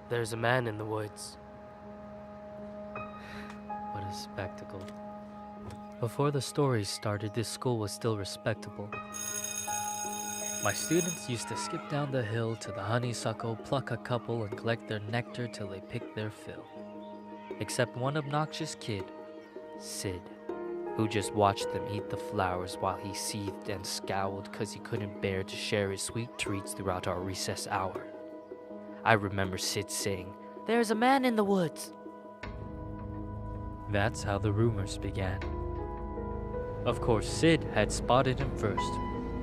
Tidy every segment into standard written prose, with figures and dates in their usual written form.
There's a man in the woods. What a spectacle. Before the story started, this school was still respectable. My students used to skip down the hill to the honeysuckle, pluck a couple, and collect their nectar till they picked their fill. Except one obnoxious kid, Sid, who just watched them eat the flowers while he seethed and scowled because he couldn't bear to share his sweet treats throughout our recess hour. I remember Sid saying, "There's a man in the woods." That's how the rumors began. Of course, Sid had spotted him first.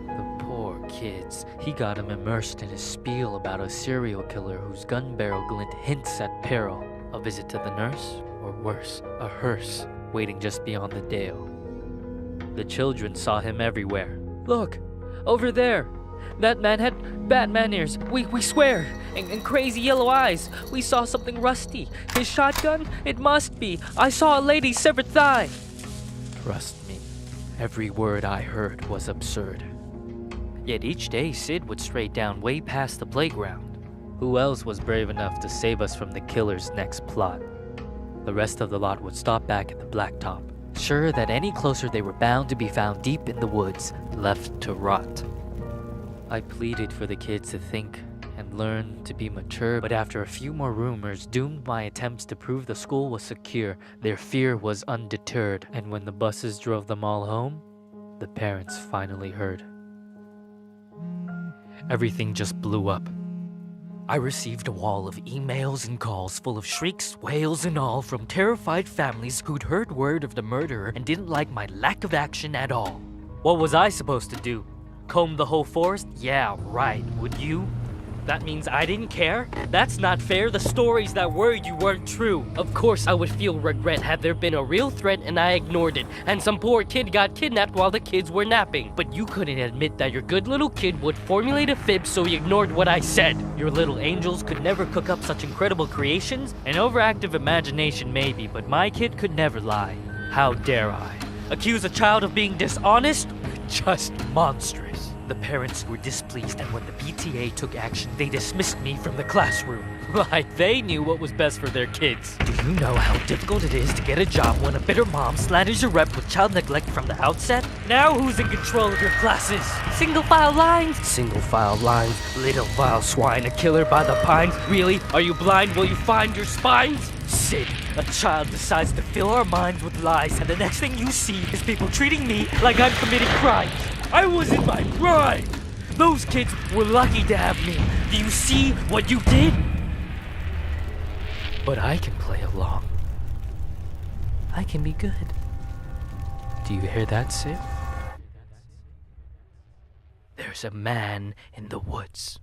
The poor kids. He got him immersed in his spiel about a serial killer whose gun barrel glint hints at peril. A visit to the nurse, or worse, a hearse, waiting just beyond the dale. The children saw him everywhere. "Look, over there! That man had Batman ears, we swear, and crazy yellow eyes. We saw something rusty. His shotgun? It must be. I saw a lady's severed thigh." Trust me, every word I heard was absurd. Yet each day Sid would stray down way past the playground. Who else was brave enough to save us from the killer's next plot? The rest of the lot would stop back at the blacktop, sure that any closer they were bound to be found deep in the woods, left to rot. I pleaded for the kids to think and learn to be mature, but after a few more rumors doomed my attempts to prove the school was secure, their fear was undeterred, and when the buses drove them all home, the parents finally heard. Everything just blew up. I received a wall of emails and calls full of shrieks, wails, and all from terrified families who'd heard word of the murderer and didn't like my lack of action at all. What was I supposed to do? Comb the whole forest? Yeah, right. Would you? That means I didn't care? That's not fair. The stories that worried you weren't true. Of course I would feel regret had there been a real threat and I ignored it, and some poor kid got kidnapped while the kids were napping. But you couldn't admit that your good little kid would formulate a fib, so you ignored what I said. Your little angels could never cook up such incredible creations. An overactive imagination maybe, but my kid could never lie. How dare I? Accuse a child of being dishonest? Just monstrous. The parents were displeased, and when the PTA took action, they dismissed me from the classroom. Like they knew what was best for their kids. Do you know how difficult it is to get a job when a bitter mom slanders your rep with child neglect from the outset? Now who's in control of your classes? Single file lines? Single file lines. Little vile swine, a killer by the pines. Really? Are you blind? Will you find your spines? Sid, a child decides to fill our minds with lies, and the next thing you see is people treating me like I'm committing crimes. I was in my prime. Those kids were lucky to have me. Do you see what you did? But I can play along. I can be good. Do you hear that, Sid? There's a man in the woods.